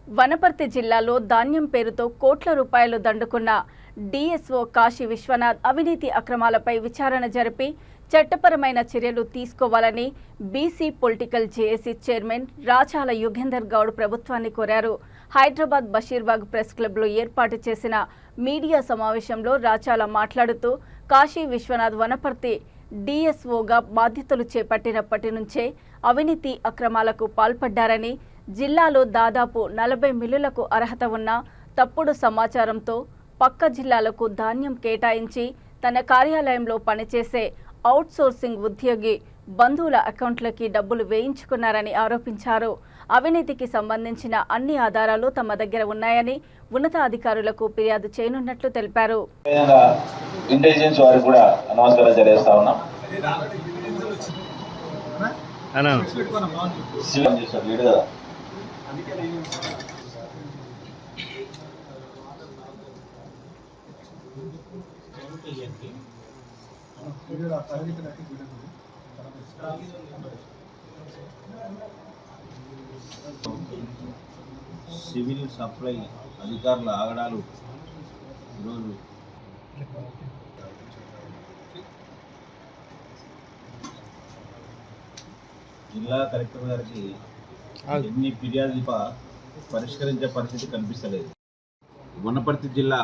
వనపర్తి జిల్లాలో ధాన్యం పేరుతో కోట్ల రూపాయలు దండుకున్న డిఎస్ఓ కాశీ విశ్వనాథ్ అవినీతి అక్రమాలపై విచారణ జరిపి చట్టపరమైన చర్యలు తీసుకోవాలని BC political JAC chairman Rachala Yugender Goud ప్రభుత్వాన్ని కోరారు. హైదరాబాద్ బషీర్బాగ్ ప్రెస్ క్లబ్లో ఏర్పాటు చేసిన మీడియా సమావేశంలో రాచాల మాట్లాడుతూ కాశీ విశ్వనాథ్ వనపర్తి డిఎస్ఓగా బాధ్యతలు చేపట్టినప్పటి నుంచే అవినీతి అక్రమాలకు పాల్పడ్డారని, జిల్లాలో దాదాపు 40 మిల్లులకు అర్హత ఉన్న తప్పుడు సమాచారంతో పక్క జిల్లాలకు ధాన్యం కేటాయించి తన కార్యాలయంలో పనిచేసే అవుట్సోర్సింగ్ ఉద్యోగి బంధువుల అకౌంట్లకి డబ్బులు వేయించుకున్నారని ఆరోపించారు. అవినీతికి సంబంధించిన అన్ని ఆధారాలు తమ దగ్గర ఉన్నాయని ఉన్నతాధికారులకు ఫిర్యాదు చేయనున్నట్లు తెలిపారు. ఇంటెలిజెన్స్ వారికి కూడా నమస్కారం తెలియజేస్తా ఉన్నాం. సివిల్ సప్లై అధికారుల ఆగడాలు ఈరోజు జిల్లా కలెక్టర్ గారికి ఎన్ని ఫిర్యాదులు పరిష్కరించే పరిస్థితి కనిపిస్తలేదు. వనపర్తి జిల్లా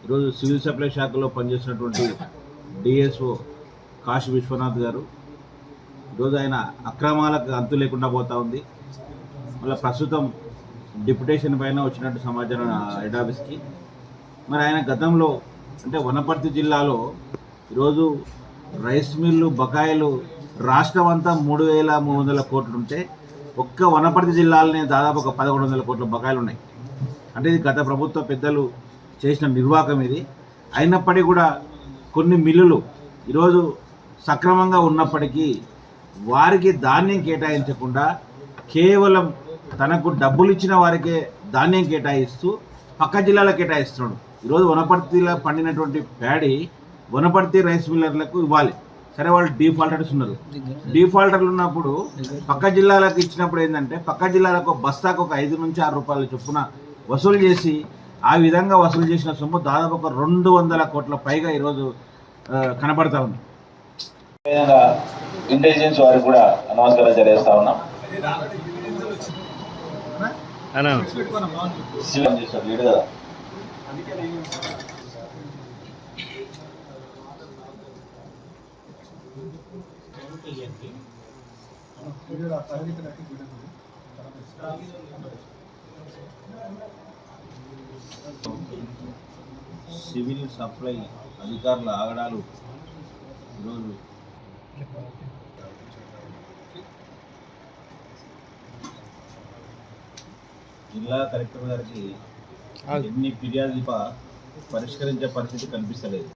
ఈరోజు సివిల్ సప్లై శాఖలో పనిచేసినటువంటి డిఎస్ఓ కాశీ విశ్వనాథ్ గారు ఈరోజు ఆయన అక్రమాలకు అంతు లేకుండా పోతా ఉంది. మళ్ళీ ప్రస్తుతం డిప్యుటేషన్ పైన వచ్చినట్టు సమాచారం హెడ్ ఆఫీస్కి. మరి ఆయన గతంలో అంటే వనపర్తి జిల్లాలో ఈరోజు రైస్ మిల్లు బకాయిలు రాష్ట్రం అంతా 3,300 కోట్లు ఉంటే ఒక్క వనపర్తి జిల్లాలోనే దాదాపు ఒక 1,100 కోట్ల బకాయిలు ఉన్నాయి. అంటే ఇది గత ప్రభుత్వ పెద్దలు చేసిన నిర్వాహకం ఇది. అయినప్పటికీ కూడా కొన్ని మిల్లులు ఈరోజు సక్రమంగా ఉన్నప్పటికీ వారికి ధాన్యం కేటాయించకుండా కేవలం తనకు డబ్బులు ఇచ్చిన వారికే ధాన్యం కేటాయిస్తూ పక్క జిల్లాలకు కేటాయిస్తున్నాడు. ఈరోజు వనపర్తిలో పండినటువంటి ప్యాడీ వనపర్తి రైస్ మిల్లర్లకు ఇవ్వాలి. సరే, వాళ్ళు డీఫాల్టర్స్ ఉన్నారు. డీఫాల్టర్లు ఉన్నప్పుడు పక్క జిల్లాలకు ఇచ్చినప్పుడు ఏంటంటే పక్క జిల్లాలకు బస్తాకు ఒక 5 నుంచి 6 రూపాయల చొప్పున వసూలు చేసి ఆ విధంగా వసూలు చేసిన సొమ్ము దాదాపు ఒక 200 కోట్ల పైగా ఈరోజు కనబడతా ఉంది. ఇంటెలిజెన్స్ వారికి కూడా నమస్కారం తెలియజేస్తా ఉన్నాం. సివిల్ సప్లై అధికారుల ఆగడాలు ఈరోజు జిల్లా కలెక్టర్ గారికి ఎన్ని ఫిర్యాదులు పరిష్కరించే పరిస్థితి కనిపిస్తలేదు.